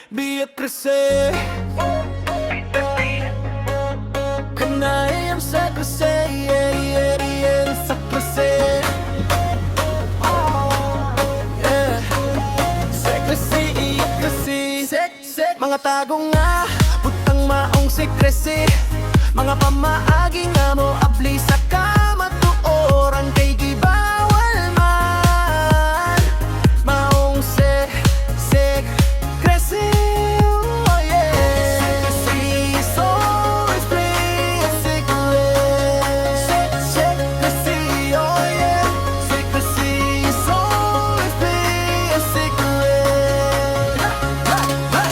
Beatrice, kanayang sa klase, sa klase. Mga tagong nga, butang maong sekresi. Mga pamaagi nga mo, abli sa kamatuoran kay gibawal man. Maong sekresi, oh yeah. Sekresi, so explain, sekresi, oh yeah. Sekresi, so explain,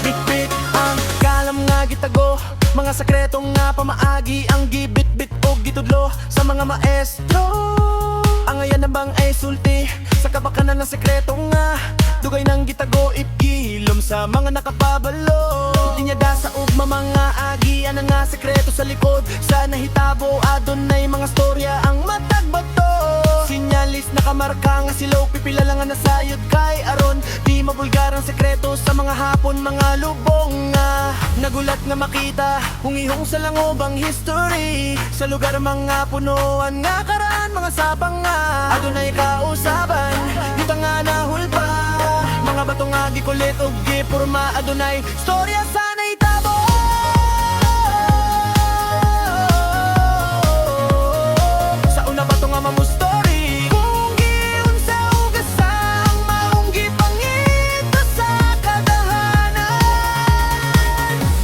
bit-bit ang kalam nga gitago. Mga sekretong nga pamaagi ang gibit-bit o gitudlo sa mga maestro. Ang ayan na bang ay sulti sa kabakanan ng sekreto nga. Dugay ng gitago ipgilom sa mga nakapabalo. Dinyada sa ugma mga agi, ano nga sekreto sa likod sa nahitabo. Adonay mga storya ang matagbato. Sinyalis nakamarka nga silog, pipila lang nga nasayod kay aron. Di mabulgar ang sekreto sa mga hapon, mga lubong nga. Nagulat nga makita, hungihong sa langobang history. Sa lugar mga punuan nga karaan, mga sabang nga. Adonay kausaban, dito nga nahulpa. Mga bato nga gikulit o gipurma. Adonay storya sa nahitabo. Sa una bato nga mamustori, kung giun sa ugasang maong gipangita sa kadahanan.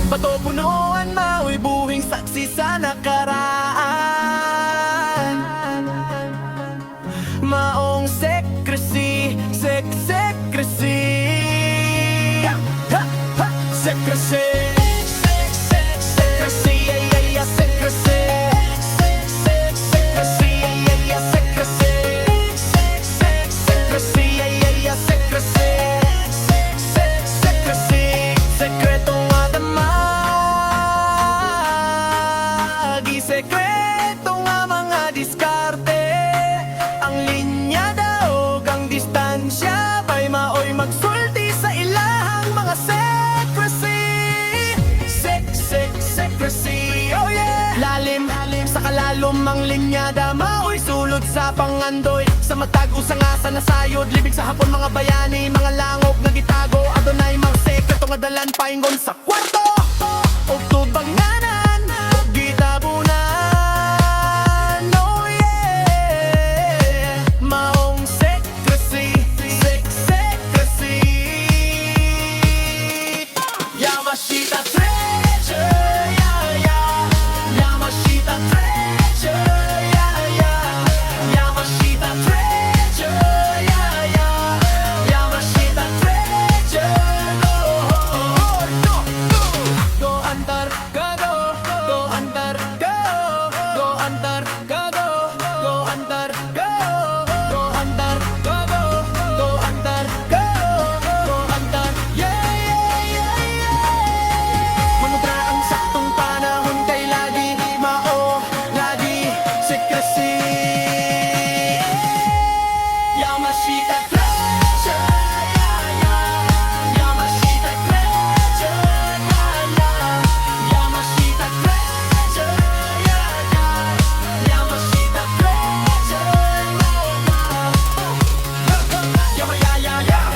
Bato punuan mao'y buhing saksi sa nakaraan. Maong sekresi, sekresi, sekresi, sekresi, sekresi, sekresi, sekresi, sekretong adamagi, sekreto nga mga diskarte. Ang linya daog ang distansya, pa'y mao'y magsulti sa ilahang mga secrecy. Secrecy, oh yeah. Lalim sa kalalom ang linyada, mao'y sulod sa pangandoy. Sa matag usang asa nasayod, libig sa hapon mga bayani. Mga langok na gitago, adonay mga sekreto nga dalan paingon sa kwarto. O tubanganan, gitabunan, oh yeah. Maong secrecy, secrecy. Yamashita treasure, yeah, yeah. Yamashita treasure, yeah, yeah. Yamashita treasure, yeah, yeah. Yamashita treasure, oh, oh, oh, no, no. Go andar, go, go andar, go andar, go andar, go andar, go andar, go andar, yeah, yeah, yeah. Manudra ang saktong panahon kay lagi mao, lagi secrecy. Yamashita treasure, yeah, yeah. Yamashita treasure, yeah, yeah. Yamashita treasure, yeah, yeah. Yamashita treasure, yama, yeah, yeah, yeah.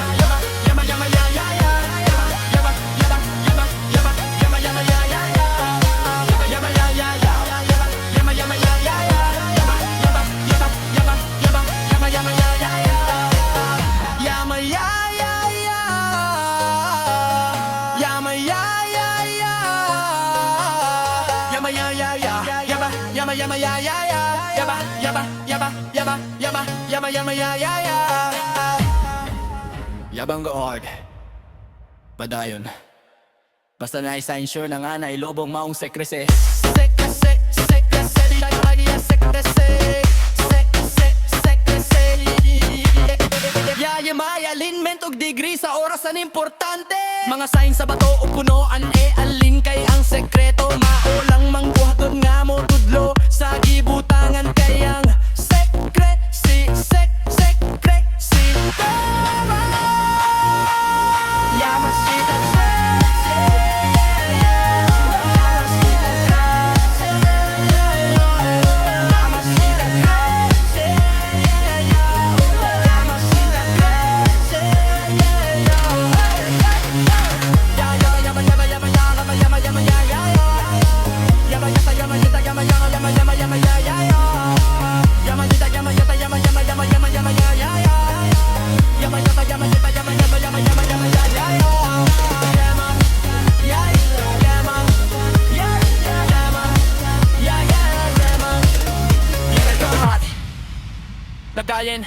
Yama, yama, yeah, yeah, yeah. Yama, yama, yama, yama, yama, yama, yeah, yeah, yeah. Yama, yeah, yeah, yeah. Yama, yama, yeah, yeah, yeah. Yama, yama, yama, yama, yama, yama, yeah, yeah, yeah. Yama, yeah, yeah, yeah. Yama, yeah, yeah, yeah. Yama, yeah, yeah, yeah. Yama, yama, yeah, yeah, yeah. Yama, yama, yeah, yeah, yeah. Yabang goog padayon. Basta na-sign sure na nga na ilobong maong sekresi. Sekresi, sekresi, sekresi, sekresi. Yayamay alignment og degree sa orasan importante. Mga sign sa bato o punoan alin kay ang sekreto. Maulang mangbuhaton nga mo tudlo sa gibutangan kayang sekresi, sekresi. Yamashita padayen